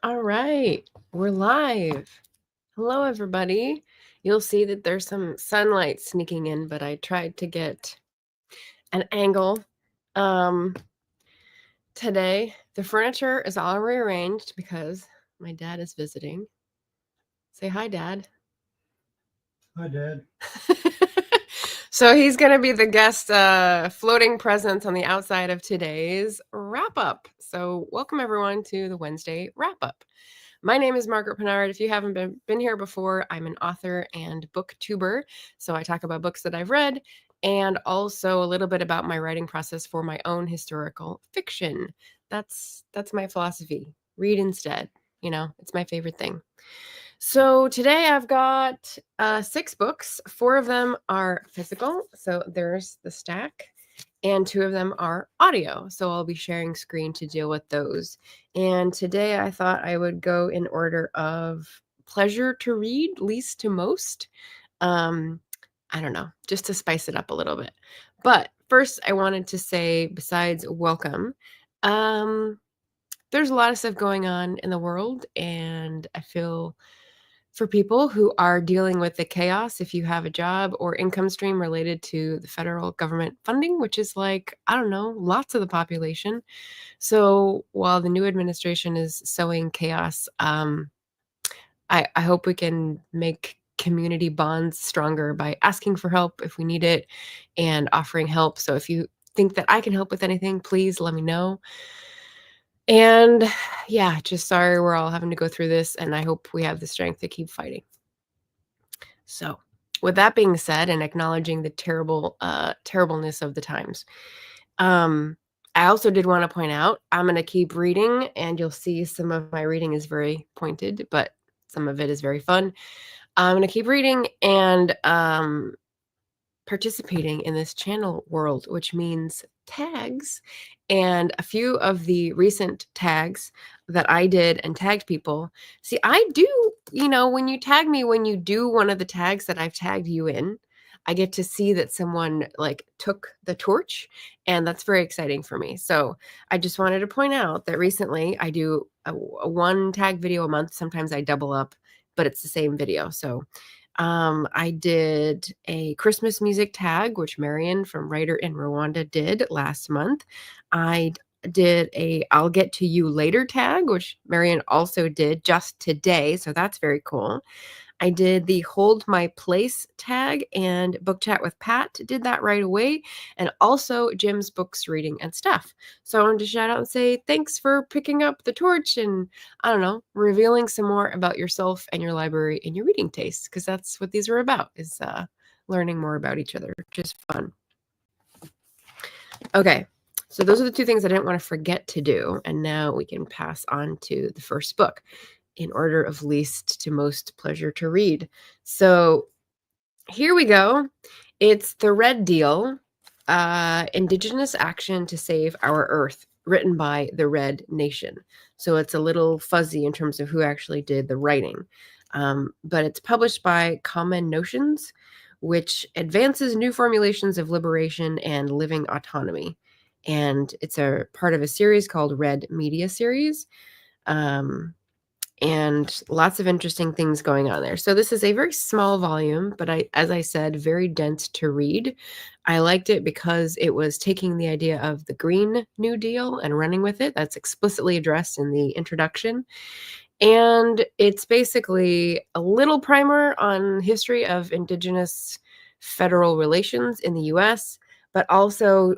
All right, we're live. Hello, everybody. You'll see that there's some sunlight sneaking in, but I tried to get an angle. Today, the furniture is all rearranged because my dad is visiting. Say hi, Dad. Hi, Dad. So he's going to be the guest floating presence on the outside of today's wrap up. So, welcome everyone to the Wednesday wrap up. My name is Margaret Pennard. If you haven't been here before, I'm an author and booktuber. So I talk about books that I've read and also a little bit about my writing process for my own historical fiction. That's my philosophy. Read instead. It's my favorite thing. So today I've got 6 books. 4 of them are physical. So there's the stack and 2 of them are audio. So I'll be sharing screen to deal with those. And today I thought I would go in order of pleasure to read, least to most. I don't know, just to spice it up a little bit. But first I wanted to say, besides welcome, there's a lot of stuff going on in the world, and I feel for people who are dealing with the chaos if you have a job or income stream related to the federal government funding, which is like, I don't know, lots of the population. So while the new administration is sowing chaos, I hope we can make community bonds stronger by asking for help if we need it and offering help. So if you think that I can help with anything, please let me know. And yeah, just sorry we're all having to go through this, and I hope we have the strength to keep fighting. So, with that being said, and acknowledging the terribleness of the times, I also did want to point out I'm going to keep reading, and you'll see some of my reading is very pointed, but some of it is very fun. I'm going to keep reading and participating in this channel world, which means tags. And a few of the recent tags that I did and tagged people. See, I do, when you tag me, when you do one of the tags that I've tagged you in, I get to see that someone like took the torch, and that's very exciting for me. So I just wanted to point out that recently I do a one tag video a month. Sometimes I double up, but it's the same video. So I did a Christmas music tag, which Marion from Writer in Rwanda did last month. I did a I'll get to you later tag, which Marion also did just today. So that's very cool. I did the Hold My Place tag, and Book Chat with Pat did that right away, and also Jim's Books, Reading, and Stuff. So I wanted to shout out and say thanks for picking up the torch and, I don't know, revealing some more about yourself and your library and your reading tastes, because that's what these are about, is learning more about each other. Just fun. Okay, so those are the 2 things I didn't want to forget to do, and now we can pass on to the first book in order of least to most pleasure to read. So here we go. It's The Red Deal, Indigenous Action to Save Our Earth, written by the Red Nation. So it's a little fuzzy in terms of who actually did the writing. But it's published by Common Notions, which advances new formulations of liberation and living autonomy. And it's a part of a series called Red Media Series. And lots of interesting things going on there. So this is a very small volume, but as I said, very dense to read. I liked it because it was taking the idea of the Green New Deal and running with it. That's explicitly addressed in the introduction. And it's basically a little primer on history of Indigenous federal relations in the US, but also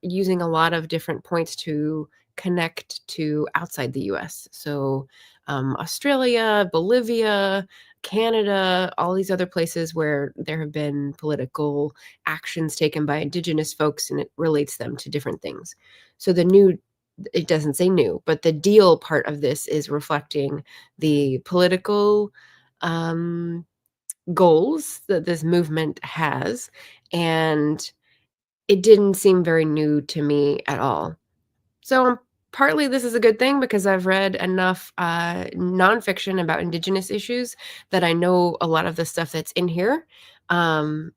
using a lot of different points to connect to outside the US. So Australia, Bolivia, Canada, all these other places where there have been political actions taken by Indigenous folks, and it relates them to different things. So it doesn't say new, but the deal part of this is reflecting the political goals that this movement has. And it didn't seem very new to me at all. So partly this is a good thing because I've read enough nonfiction about Indigenous issues that I know a lot of the stuff that's in here. And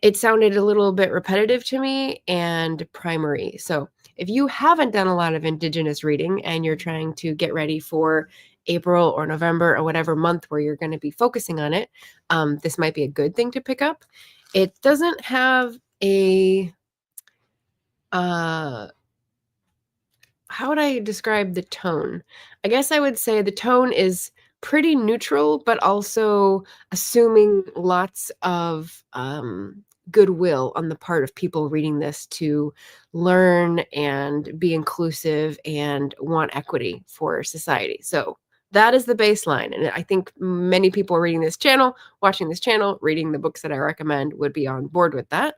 it sounded a little bit repetitive to me and primary. So if you haven't done a lot of Indigenous reading and you're trying to get ready for April or November or whatever month where you're going to be focusing on it, this might be a good thing to pick up. It doesn't have a how would I describe the tone? I guess I would say the tone is pretty neutral, but also assuming lots of goodwill on the part of people reading this to learn and be inclusive and want equity for society. So that is the baseline. And I think many people reading this channel, watching this channel, reading the books that I recommend would be on board with that.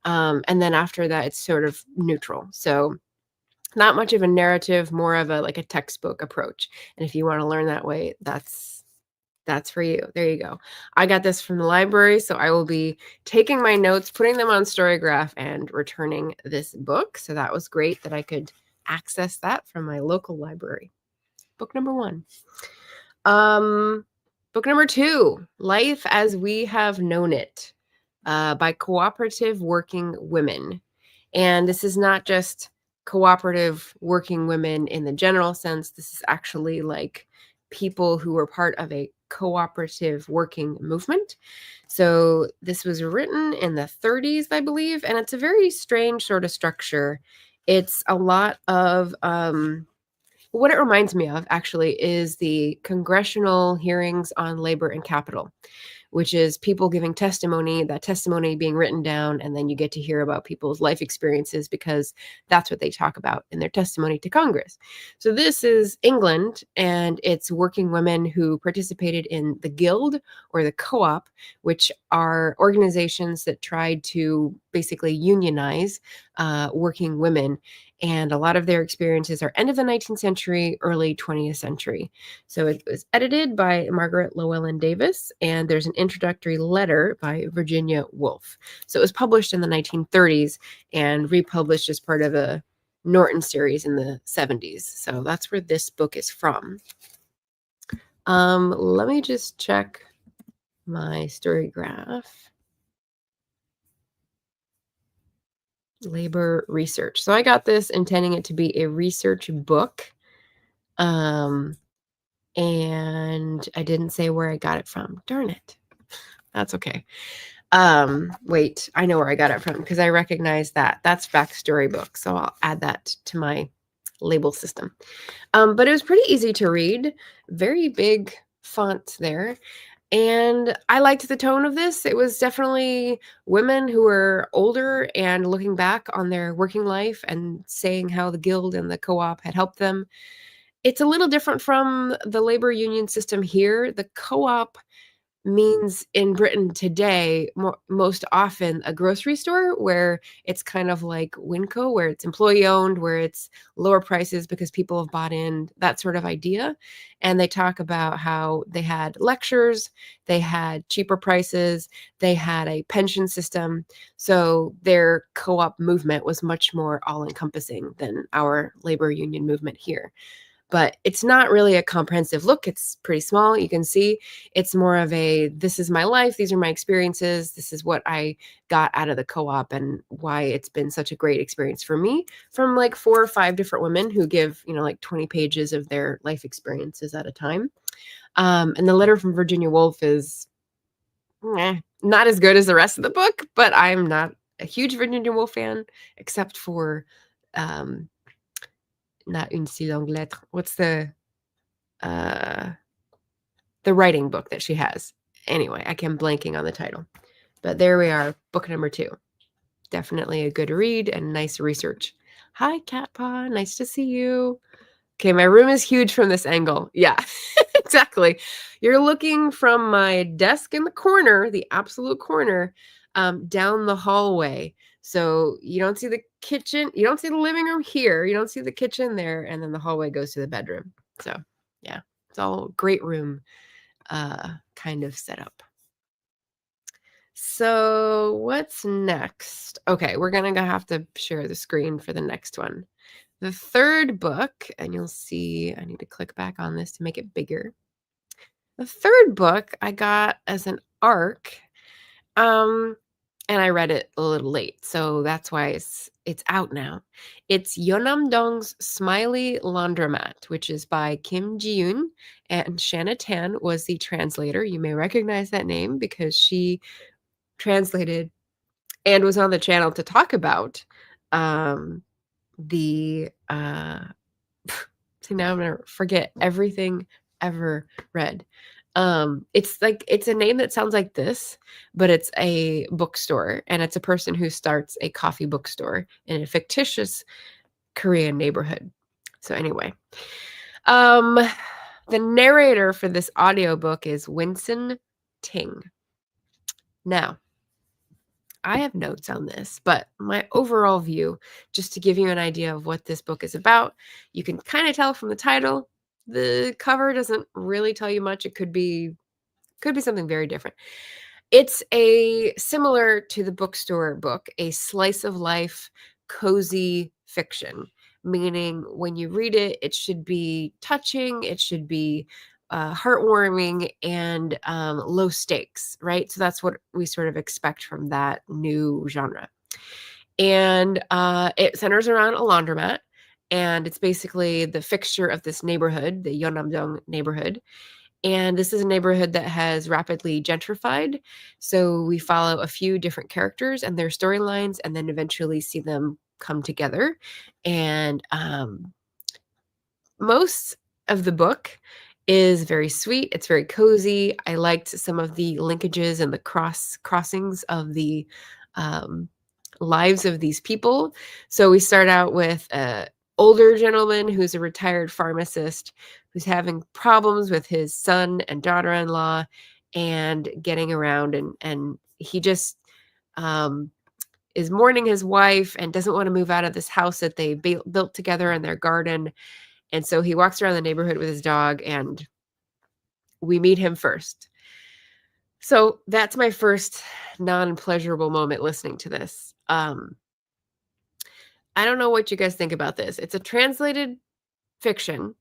And then after that, it's sort of neutral. So not much of a narrative, more of a like a textbook approach. And if you want to learn that way, that's for you. There you go. I got this from the library, so I will be taking my notes, putting them on Storygraph, and returning this book. So that was great that I could access that from my local library. Book number 1. Book number 2, Life as We Have Known It, by Cooperative Working Women. And this is not just cooperative working women in the general sense. This is actually like people who were part of a cooperative working movement. So this was written in the 30s, I believe, and it's a very strange sort of structure. It's a lot of what it reminds me of actually is the congressional hearings on labor and capital, which is people giving testimony, that testimony being written down, and then you get to hear about people's life experiences because that's what they talk about in their testimony to Congress. So this is England, and it's working women who participated in the Guild or the Co-op, which are organizations that tried to basically unionize working women. And a lot of their experiences are end of the 19th century, early 20th century. So it was edited by Margaret Llewellyn Davis, and there's an introductory letter by Virginia Woolf. So it was published in the 1930s and republished as part of a Norton series in the 70s. So that's where this book is from. Let me just check my Storygraph. Labor research. So I got this intending it to be a research book. And I didn't say where I got it from. Darn it. That's okay. Wait, I know where I got it from because I recognize that. That's backstory book. So I'll add that to my label system. But it was pretty easy to read. Very big font there. And I liked the tone of this. It was definitely women who were older and looking back on their working life and saying how the guild and the co-op had helped them. It's a little different from the labor union system here. The co-op means in Britain today, most often a grocery store where it's kind of like Winco, where it's employee owned, where it's lower prices because people have bought in, that sort of idea. And they talk about how they had lectures, they had cheaper prices, they had a pension system. So their co-op movement was much more all-encompassing than our labor union movement here. But it's not really a comprehensive look. It's pretty small. You can see it's more of a, this is my life. These are my experiences. This is what I got out of the co-op and why it's been such a great experience for me, from like 4 or 5 different women who give, like 20 pages of their life experiences at a time. And the letter from Virginia Woolf is not as good as the rest of the book, but I'm not a huge Virginia Woolf fan, except for not Une si longue lettre. What's the writing book that she has? Anyway, I am blanking on the title. But there we are, book number 2. Definitely a good read and nice research. Hi, Cat Paw. Nice to see you. Okay, my room is huge from this angle. Yeah, exactly. You're looking from my desk in the corner, the absolute corner, down the hallway. So you don't see the kitchen. You don't see the living room here. You don't see the kitchen there. And then the hallway goes to the bedroom. So yeah, it's all great room kind of setup. So what's next? Okay, we're going to have to share the screen for the next one. The third book, and you'll see, I need to click back on this to make it bigger. The third book I got as an ARC. and I read it a little late, so that's why it's out now. It's Yeonnam-dong's Smiley Laundromat, which is by Kim Ji-yoon, and Shanna Tan was the translator. You may recognize that name because she translated and was on the channel to talk about the see, now I'm gonna forget everything ever read. It's a name that sounds like this, but it's a bookstore, and it's a person who starts a coffee bookstore in a fictitious Korean neighborhood. So anyway, the narrator for this audiobook is Winston Ting. Now, I have notes on this, but my overall view, just to give you an idea of what this book is about, you can kind of tell from the title. The cover doesn't really tell you much. It could be something very different. It's a similar to the bookstore book, a slice of life, cozy fiction, meaning when you read it, it should be touching, it should be heartwarming, and low stakes, right? So that's what we sort of expect from that new genre. And it centers around a laundromat, and it's basically the fixture of this neighborhood, the yeonnam-dong neighborhood. And this is a neighborhood that has rapidly gentrified. So we follow a few different characters and their storylines, and then eventually see them come together. And most of the book is very sweet. It's very cozy. I liked some of the linkages and the crossings of the lives of these people. So we start out with a older gentleman who's a retired pharmacist who's having problems with his son and daughter-in-law and getting around, and he just is mourning his wife and doesn't want to move out of this house that they built together in their garden. And so he walks around the neighborhood with his dog, and we meet him first. So that's my first non-pleasurable moment listening to this. I don't know what you guys think about this. It's a translated fiction.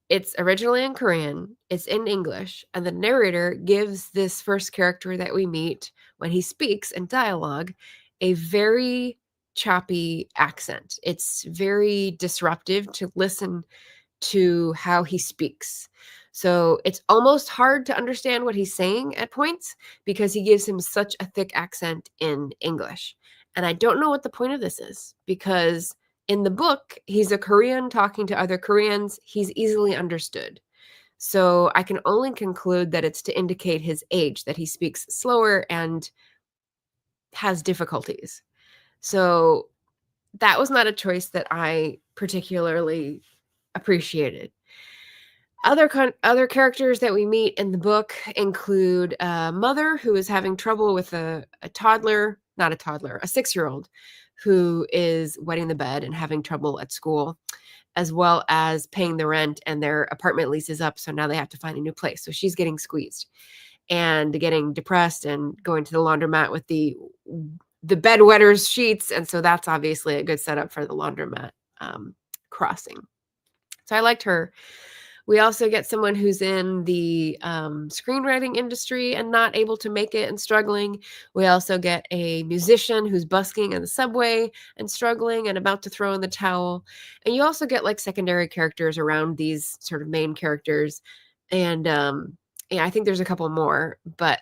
It's originally in Korean. It's in English. And the narrator gives this first character that we meet, when he speaks in dialogue, a very choppy accent. It's very disruptive to listen to how he speaks. So it's almost hard to understand what he's saying at points because he gives him such a thick accent in English. And I don't know what the point of this is, because in the book, he's a Korean talking to other Koreans. He's easily understood. So I can only conclude that it's to indicate his age, that he speaks slower and has difficulties. So that was not a choice that I particularly appreciated. Other characters that we meet in the book include a mother who is having trouble with a toddler, not a toddler, a 6-year-old who is wetting the bed and having trouble at school, as well as paying the rent, and their apartment lease is up, so now they have to find a new place. So she's getting squeezed and getting depressed and going to the laundromat with the bedwetter's sheets, and so that's obviously a good setup for the laundromat crossing. So I liked her. We also get someone who's in the screenwriting industry and not able to make it and struggling. We also get a musician who's busking in the subway and struggling and about to throw in the towel. And you also get like secondary characters around these sort of main characters. And yeah, I think there's a couple more. But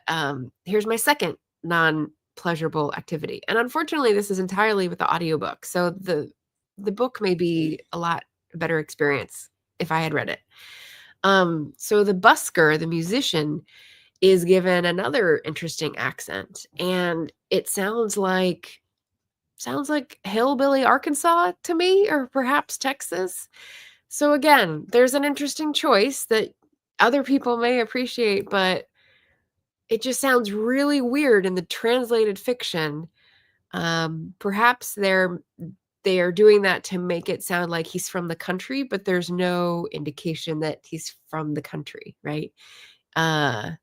here's my second non-pleasurable activity. And unfortunately, this is entirely with the audiobook. So the book may be a lot better experience if I had read it. So the busker, the musician, is given another interesting accent, and it sounds like hillbilly Arkansas to me, or perhaps Texas. So again, there's an interesting choice that other people may appreciate, but it just sounds really weird in the translated fiction. Perhaps they are doing that to make it sound like he's from the country, but there's no indication that he's from the country, right? I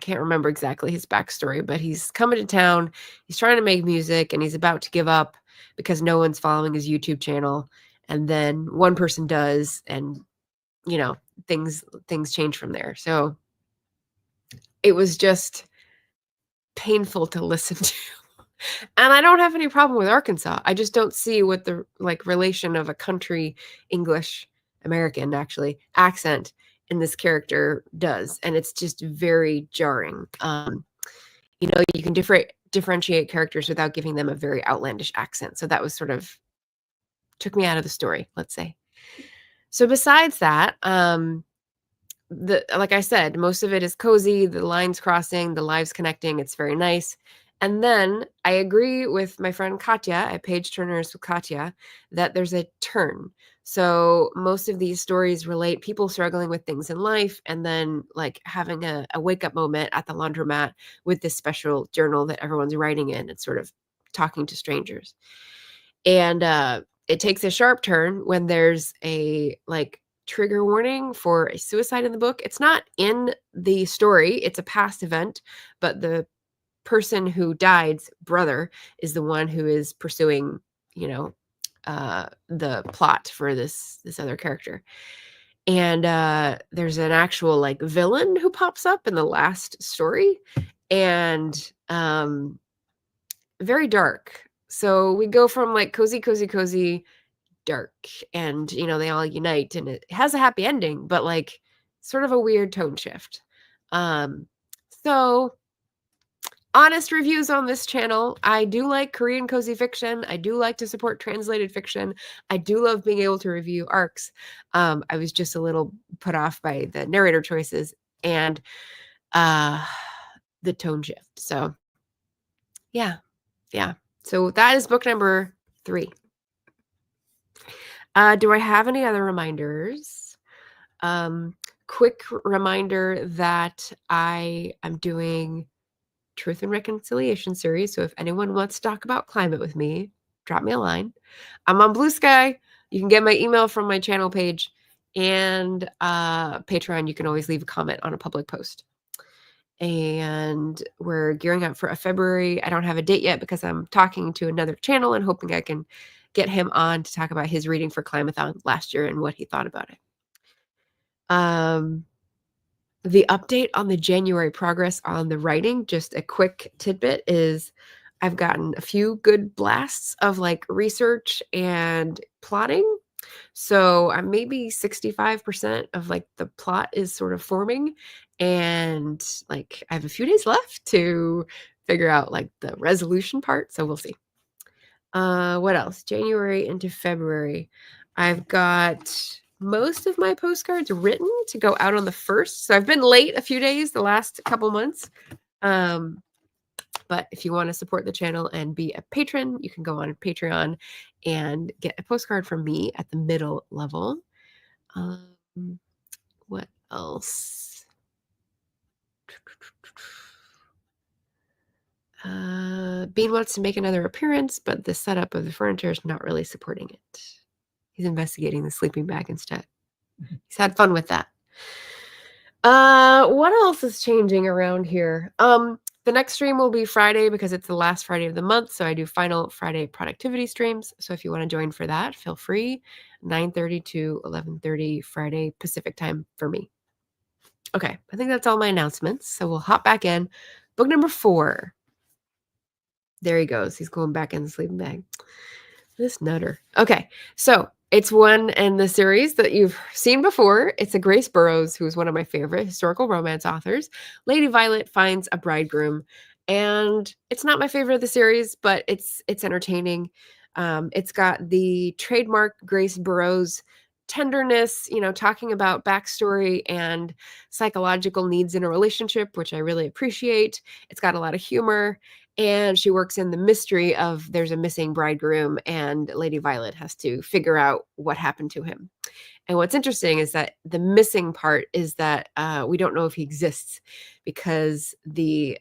can't remember exactly his backstory, but he's coming to town. He's trying to make music, and he's about to give up because no one's following his YouTube channel. And then one person does, and things change from there. So it was just painful to listen to. And I don't have any problem with Arkansas. I just don't see what the relation of a country English American actually accent in this character does, and it's just very jarring. You can differentiate characters without giving them a very outlandish accent. So that was sort of took me out of the story, let's say. So besides that, like I said, most of it is cozy, the lines crossing, the lives connecting. It's very nice. And then I agree with my friend Katya at Page Turners with Katya that there's a turn. So most of these stories relate people struggling with things in life and then like having a wake up moment at the laundromat with this special journal that everyone's writing in and sort of talking to strangers. And it takes a sharp turn when there's a trigger warning for a suicide in the book. It's not in the story, it's a past event, but the person who died's brother is the one who is pursuing, the plot for this other character. And there's an actual villain who pops up in the last story, and very dark. So we go from cozy, dark, and they all unite, and it has a happy ending, but sort of a weird tone shift. So honest reviews on this channel. I do like Korean cozy fiction. I do like to support translated fiction. I do love being able to review arcs. I was just a little put off by the narrator choices and the tone shift. So yeah. So that is book number 3. Do I have any other reminders? Quick reminder that I am doing Truth and Reconciliation series. So if anyone wants to talk about climate with me, drop me a line. I'm on Blue Sky. You can get my email from my channel page, and Patreon. You can always leave a comment on a public post. And we're gearing up for a February. I don't have a date yet because I'm talking to another channel and hoping I can get him on to talk about his reading for Climathon last year and what he thought about it. The update on the January progress on the writing, just a quick tidbit, is I've gotten a few good blasts of research and plotting. So I'm maybe 65% of the plot is sort of forming, and I have a few days left to figure out the resolution part. So we'll see. What else? January into February. I've got most of my postcards written to go out on the 1st. So I've been late a few days the last couple months. But if you want to support the channel and be a patron, you can go on Patreon and get a postcard from me at the middle level. What else? Bean wants to make another appearance, but the setup of the furniture is not really supporting it. He's investigating the sleeping bag instead. He's had fun with that. What else is changing around here? The next stream will be Friday because it's the last Friday of the month. So I do final Friday productivity streams. So if you want to join for that, feel free. 9:30 to 11:30 Friday Pacific time for me. Okay, I think that's all my announcements. So we'll hop back in. Book number 4. There he goes. He's going back in the sleeping bag. This nutter. Okay, so it's one in the series that you've seen before. It's a Grace Burroughs, who's one of my favorite historical romance authors. Lady Violet finds a bridegroom, and it's not my favorite of the series, but it's entertaining. It's got the trademark Grace Burroughs tenderness, talking about backstory and psychological needs in a relationship, which I really appreciate. It's got a lot of humor. And she works in the mystery of there's a missing bridegroom, and Lady Violet has to figure out what happened to him. And what's interesting is that the missing part is that we don't know if he exists, because the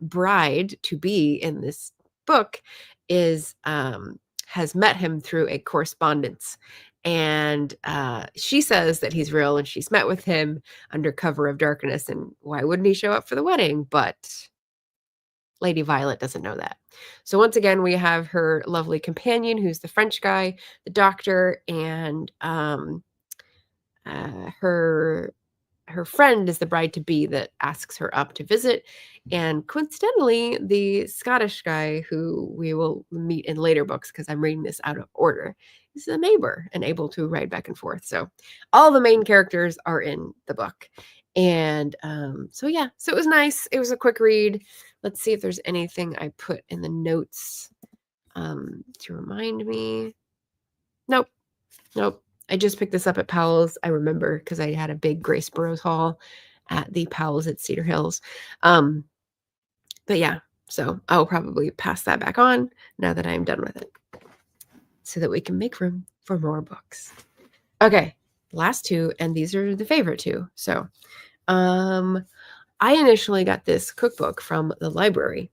bride-to-be in this book has met him through a correspondence. And she says that he's real and she's met with him under cover of darkness. And why wouldn't he show up for the wedding? But Lady Violet doesn't know that. So once again, we have her lovely companion, who's the French guy, the doctor, and her her friend is the bride-to-be that asks her up to visit. And coincidentally, the Scottish guy who we will meet in later books, because I'm reading this out of order, is a neighbor and able to ride back and forth. So all the main characters are in the book. And so yeah, so it was nice. It was a quick read. Let's see if there's anything I put in the notes to remind me. Nope. I just picked this up at Powell's. I remember because I had a big Grace Burroughs haul at the Powell's at Cedar Hills. But yeah, so I'll probably pass that back on now that I'm done with it so that we can make room for more books. Okay, last two, and these are the favorite two. So I initially got this cookbook from the library.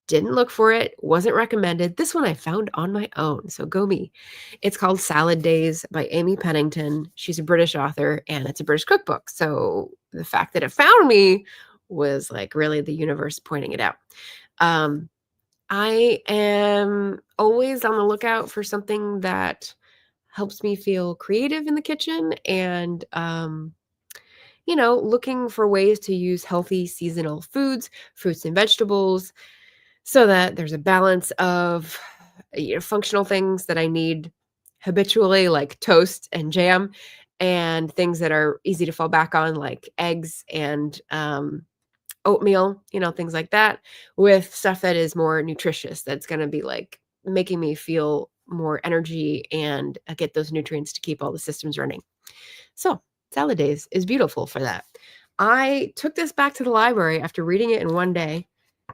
Didn't look for it, wasn't recommended. This one I found on my own, so go me. It's called Salad Days by Amy Pennington. She's a British author, and it's a British cookbook. So the fact that it found me was like really the universe pointing it out. I am always on the lookout for something that helps me feel creative in the kitchen and looking for ways to use healthy seasonal foods, fruits and vegetables, so that there's a balance of functional things that I need habitually, like toast and jam, and things that are easy to fall back on, like eggs and oatmeal, things like that, with stuff that is more nutritious, that's going to be like making me feel more energy and get those nutrients to keep all the systems running. So Salad Days is beautiful for that. I took this back to the library after reading it in one day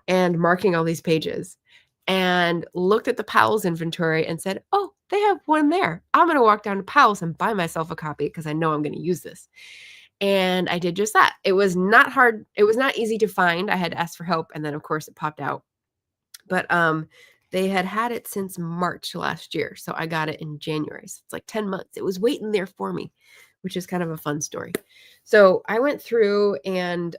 and marking all these pages and looked at the Powell's inventory and said, oh, they have one there. I'm going to walk down to Powell's and buy myself a copy because I know I'm going to use this. And I did just that. It was not hard. It was not easy to find. I had to ask for help. And then, of course, it popped out. But they had it since March last year. So I got it in January. So it's like 10 months. It was waiting there for me, which is kind of a fun story. So I went through and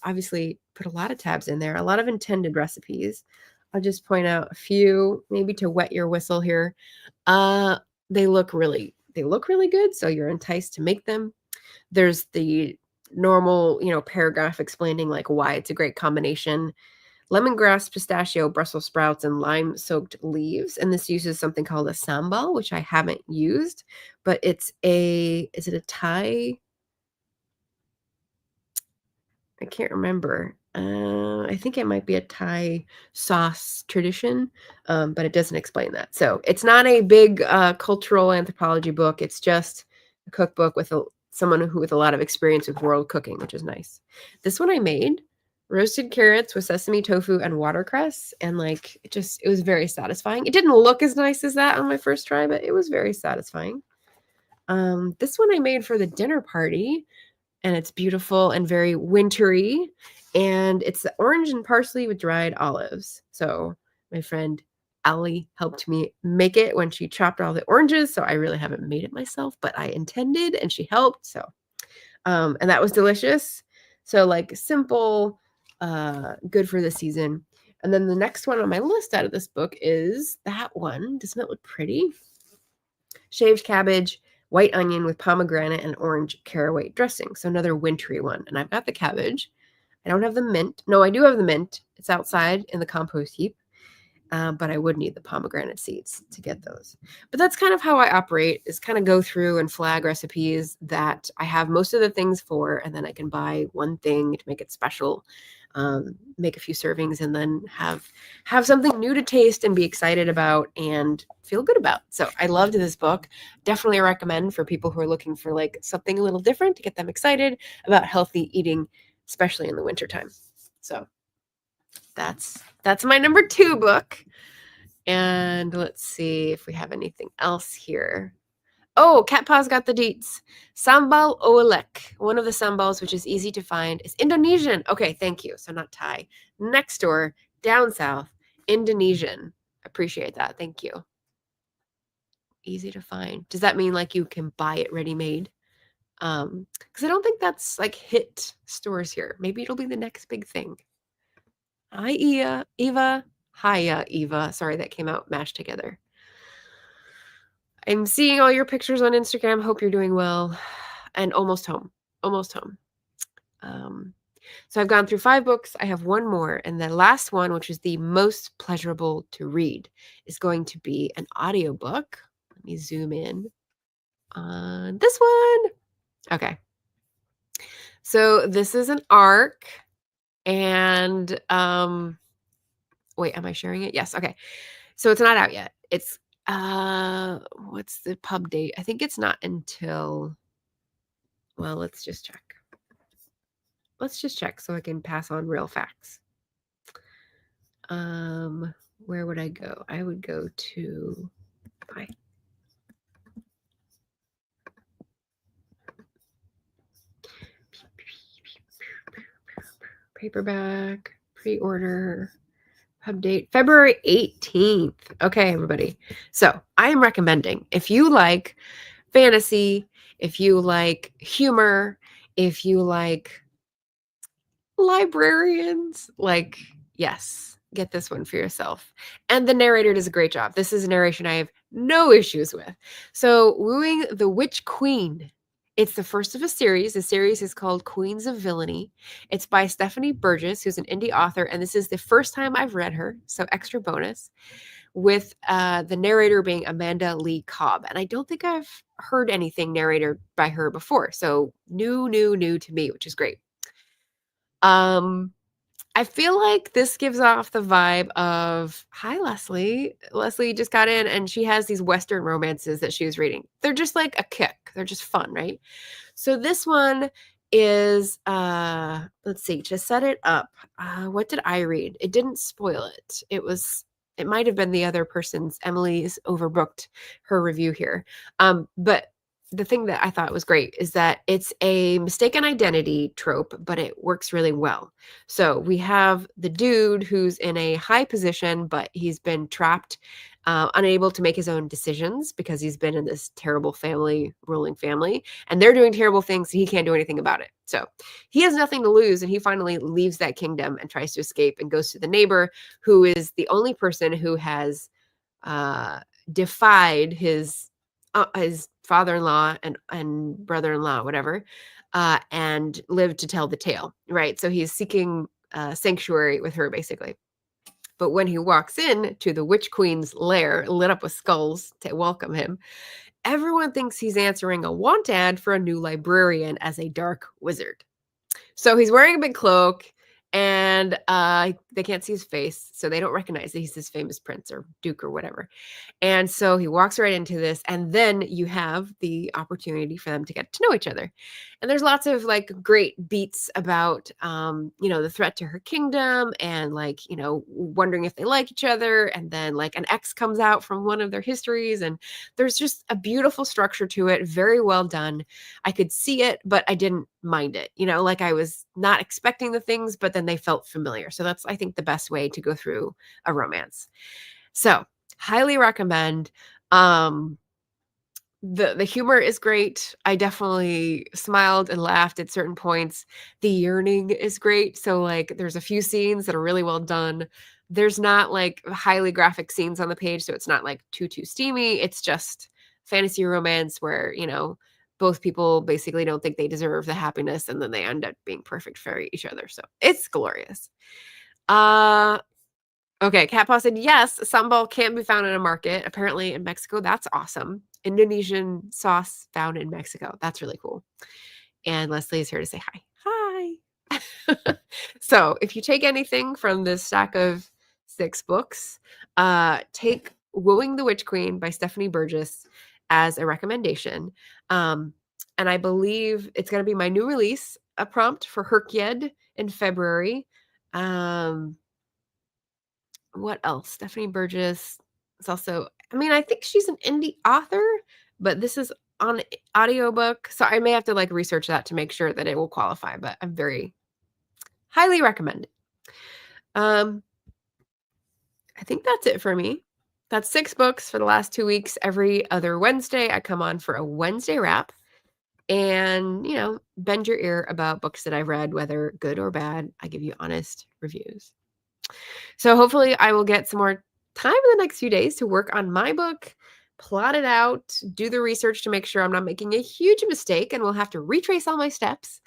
obviously put a lot of tabs in there, a lot of intended recipes. I'll just point out a few, maybe to wet your whistle here. They look really good. So you're enticed to make them. There's the normal, paragraph explaining like why it's a great combination. Lemongrass, pistachio, Brussels sprouts, and lime-soaked leaves. And this uses something called a sambal, which I haven't used, but is it a Thai? I can't remember. I think it might be a Thai sauce tradition, but it doesn't explain that. So it's not a big cultural anthropology book. It's just a cookbook with someone with a lot of experience with world cooking, which is nice. This one I made roasted carrots with sesame tofu and watercress, and it was very satisfying. It didn't look as nice as that on my first try, but it was very satisfying. This one I made for the dinner party, and it's beautiful and very wintry, and it's the orange and parsley with dried olives. So my friend Allie helped me make it when she chopped all the oranges, so I really haven't made it myself, but I intended and she helped. So and that was delicious. So simple, good for the season. And then the next one on my list out of this book is that one. Doesn't it look pretty? Shaved cabbage, white onion with pomegranate and orange caraway dressing. So another wintry one. And I've got the cabbage. I don't have the mint. No, I do have the mint. It's outside in the compost heap. But I would need the pomegranate seeds to get those. But that's kind of how I operate, is kind of go through and flag recipes that I have most of the things for, and then I can buy one thing to make it special, make a few servings, and then have something new to taste and be excited about and feel good about. So I loved this book. Definitely recommend for people who are looking for something a little different to get them excited about healthy eating, especially in the wintertime. So that's my number 2 book. And let's see if we have anything else here. Oh, Cat Paw's got the deets. Sambal Oelek. One of the sambals, which is easy to find, is Indonesian. Okay, thank you. So not Thai. Next door, down south, Indonesian. Appreciate that. Thank you. Easy to find. Does that mean you can buy it ready-made? Because I don't think that's hit stores here. Maybe it'll be the next big thing. Hi, Eva. Hiya, Eva. Sorry, that came out mashed together. I'm seeing all your pictures on Instagram. Hope you're doing well. And almost home. So I've gone through 5 books. I have one more, and the last one, which is the most pleasurable to read, is going to be an audiobook. Let me zoom in on this one. Okay. So this is an ARC, and wait, am I sharing it? Yes. Okay. So it's not out yet. It's what's the pub date? I think it's not until, well, let's just check. Let's just check so I can pass on real facts. Where would I go? I would go to my paperback, pre-order, pub date, February 18th. Okay, everybody. So I am recommending, if you like fantasy, if you like humor, if you like librarians, like, yes, get this one for yourself. And the narrator does a great job. This is a narration I have no issues with. So, Wooing the Witch Queen. It's the first of a series. The series is called Queens of Villainy. It's by Stephanie Burgess, who's an indie author, and this is the first time I've read her, so extra bonus, with the narrator being Amanda Lee Cobb. And I don't think I've heard anything narrated by her before, so new to me, which is great. I feel like this gives off the vibe of, hi, Leslie. Leslie just got in and she has these Western romances that she was reading. They're just like a kick. They're just fun, right? So this one is, let's see, to set it up, what did I read? It didn't spoil it. It might have been the other person's. Emily's overbooked her review here. But the thing that I thought was great is that it's a mistaken identity trope, but it works really well. So we have the dude who's in a high position, but he's been trapped, unable to make his own decisions because he's been in this terrible ruling family, and they're doing terrible things and he can't do anything about it. So he has nothing to lose, and he finally leaves that kingdom and tries to escape and goes to the neighbor, who is the only person who has defied his father-in-law and brother-in-law, whatever, and lived to tell the tale, right? So he's seeking sanctuary with her, basically. But when he walks in to the Witch Queen's lair, lit up with skulls to welcome him, everyone thinks he's answering a want ad for a new librarian as a dark wizard. So he's wearing a big cloak, and they can't see his face, so they don't recognize that he's this famous prince or duke or whatever. And so he walks right into this, and then you have the opportunity for them to get to know each other. And there's lots of like great beats about, the threat to her kingdom, and like, wondering if they like each other. And then like an ex comes out from one of their histories, and there's just a beautiful structure to it. Very well done. I could see it, but I didn't mind it. Like I was not expecting the things, but then they felt familiar. So that's, I think, the best way to go through a romance. So highly recommend. The humor is great. I definitely smiled and laughed at certain points. The yearning is great. So like there's a few scenes that are really well done. There's not like highly graphic scenes on the page, so it's not like too steamy. It's just fantasy romance where, both people basically don't think they deserve the happiness, and then they end up being perfect for each other. So it's glorious. Okay, Cat Paw said, yes, sambal can be found in a market, apparently in Mexico. That's awesome. Indonesian sauce found in Mexico. That's really cool. And Leslie is here to say hi. Hi. So if you take anything from this stack of 6 books, take Wooing the Witch Queen by Stephanie Burgess as a recommendation. And I believe it's going to be my new release, a prompt for Herkyed in February. What else? Stephanie Burgess is also, I think she's an indie author, but this is on audiobook. So I may have to like research that to make sure that it will qualify, but I'm very highly recommend it. I think that's it for me. That's 6 books for the last 2 weeks. Every other Wednesday, I come on for a Wednesday wrap and, bend your ear about books that I've read, whether good or bad. I give you honest reviews. So hopefully I will get some more time in the next few days to work on my book, plot it out, do the research to make sure I'm not making a huge mistake, and we'll have to retrace all my steps.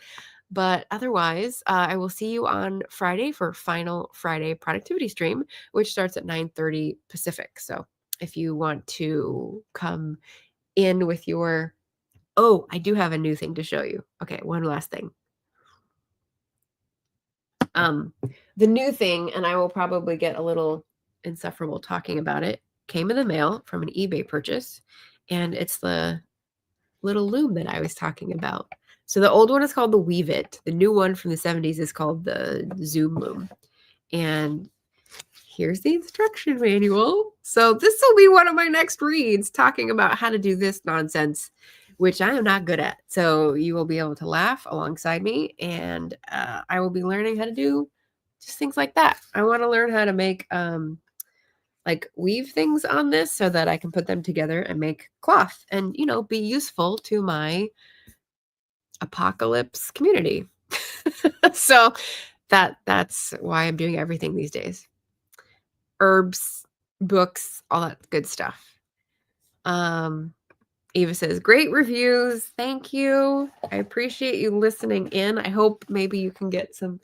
But otherwise, I will see you on Friday for final Friday productivity stream, which starts at 9:30 Pacific. So if you want to come in with your, oh, I do have a new thing to show you. Okay, one last thing. The new thing, and I will probably get a little insufferable talking about it, came in the mail from an eBay purchase, and it's the little loom that I was talking about. So the old one is called the Weave It. The new one from the 70s is called the Zoom Loom. And here's the instruction manual. So this will be one of my next reads, talking about how to do this nonsense, which I am not good at. So you will be able to laugh alongside me, and I will be learning how to do just things like that. I want to learn how to make like weave things on this so that I can put them together and make cloth and, be useful to my apocalypse community. So that's why I'm doing everything these days. Herbs, books, all that good stuff. Eva says, great reviews. Thank you. I appreciate you listening in. I hope maybe you can get some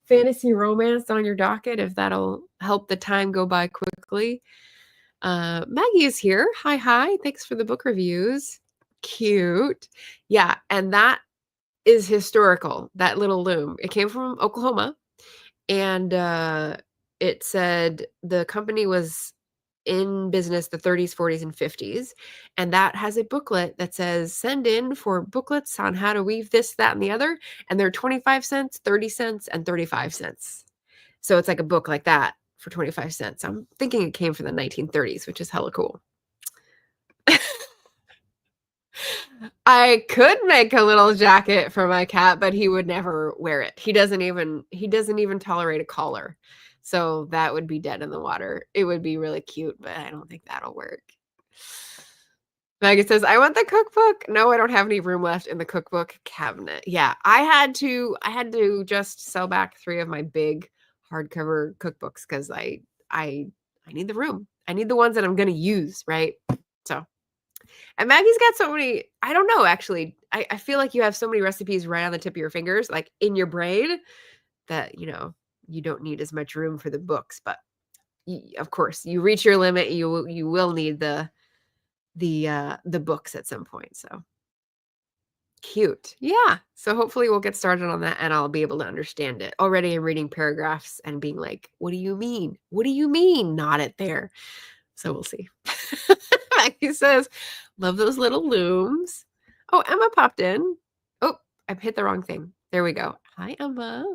fantasy romance on your docket if that'll help the time go by quickly. Maggie is here. Hi. Thanks for the book reviews. Cute. Yeah, and that is historical, that little loom. It came from Oklahoma, and it said the company was in business the 30s, 40s, and 50s. And that has a booklet that says, send in for booklets on how to weave this, that, and the other. And they're 25 cents, 30 cents, and 35 cents. So it's like a book like that for 25 cents. I'm thinking it came from the 1930s, which is hella cool. I could make a little jacket for my cat, but he would never wear it. He doesn't even tolerate a collar. So that would be dead in the water. It would be really cute, but I don't think that'll work. Maggie says, I want the cookbook. No, I don't have any room left in the cookbook cabinet. Yeah, I had to just sell back 3 of my big hardcover cookbooks because I need the room. I need the ones that I'm gonna use, right? So, and Maggie's got so many, I don't know, actually. I feel like you have so many recipes right on the tip of your fingers, like in your brain, that, you don't need as much room for the books. But of course, you reach your limit, you will need the books at some point. So cute. Yeah. So hopefully we'll get started on that and I'll be able to understand it. Already I'm reading paragraphs and being like, what do you mean? What do you mean? Not it there. So we'll see. Maggie says, love those little looms. Oh, Emma popped in. Oh, I've hit the wrong thing. There we go. Hi, Emma.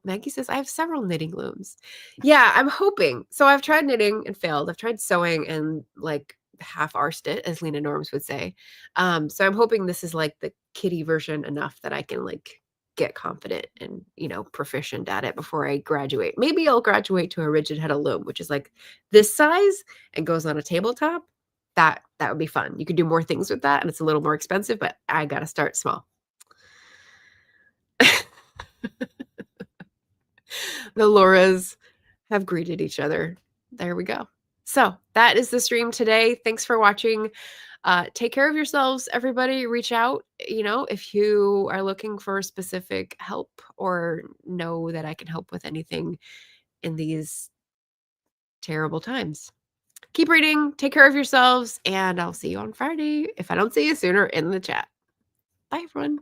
Maggie says, I have several knitting looms. Yeah, I'm hoping. So I've tried knitting and failed. I've tried sewing and like half-arsed it, as Lena Norms would say. So I'm hoping this is like the kitty version enough that I can like get confident and, proficient at it before I graduate. Maybe I'll graduate to a rigid head of loom, which is like this size and goes on a tabletop. That would be fun. You could do more things with that and it's a little more expensive, but I got to start small. The Lauras have greeted each other. There we go. So that is the stream today. Thanks for watching. Take care of yourselves, everybody. Reach out, if you are looking for specific help or know that I can help with anything in these terrible times. Keep reading, take care of yourselves, and I'll see you on Friday if I don't see you sooner in the chat. Bye, everyone.